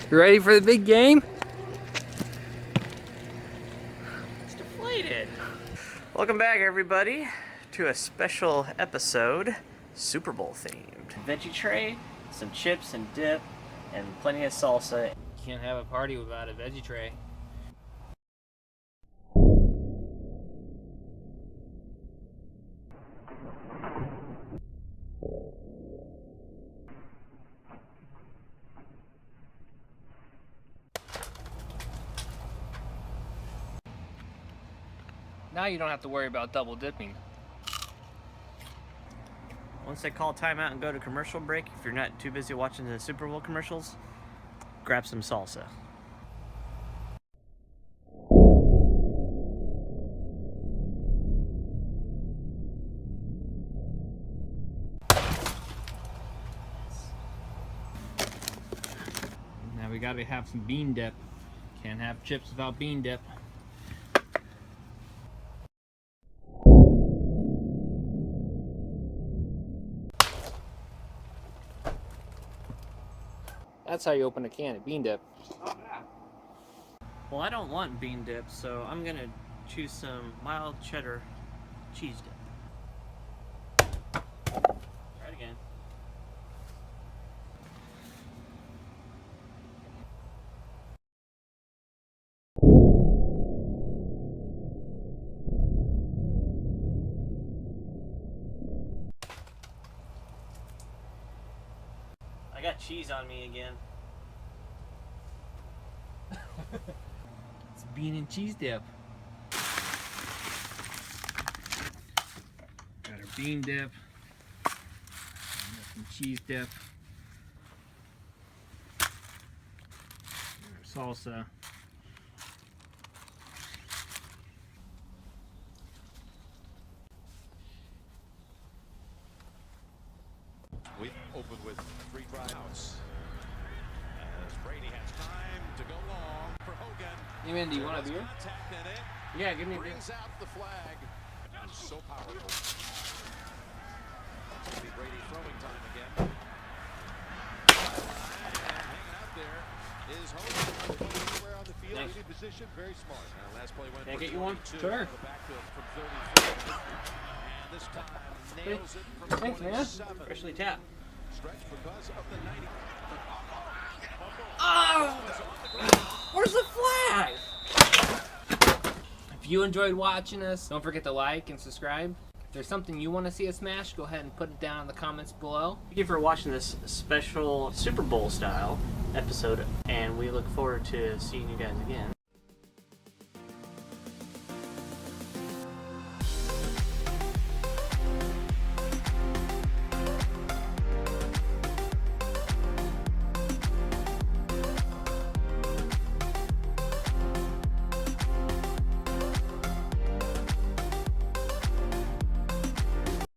You ready for the big game? It's deflated. Welcome back, everybody, to a special episode, Super Bowl themed. Veggie tray, some chips and dip, and plenty of salsa. Can't have a party without a veggie tray. Now you don't have to worry about double dipping. Once they call timeout and go to commercial break, if you're not too busy watching the Super Bowl commercials, grab some salsa. Now we gotta have some bean dip. Can't have chips without bean dip. That's how you open a can of bean dip. Well, I don't want bean dip, so I'm gonna choose some mild cheddar cheese dip. Try it again. I got cheese on me again. It's bean and cheese dip. Got our bean dip. Got some cheese dip. And our salsa. We open with 3 tryouts. As Brady has time to go long for Hogan. Hey man, do you want a beer? Contact in it. Yeah, give me a beer. Brings out the flag. And so powerful. It's going to be Brady throwing time again. And hanging out there is Hogan. Anywhere on the field, Thanks. any position, very smart. Now, last play went Can I for get you one? 22 Sure. on the backfield from 33. And this time nails it from Thanks, man. 27. Freshly tapped. Stretch because of the 90. Oh! Where's the flag? If you enjoyed watching us, don't forget to like and subscribe. If there's something you want to see us smash, go ahead and put it down in the comments below. Thank you for watching this special Super Bowl style episode, and we look forward to seeing you guys again.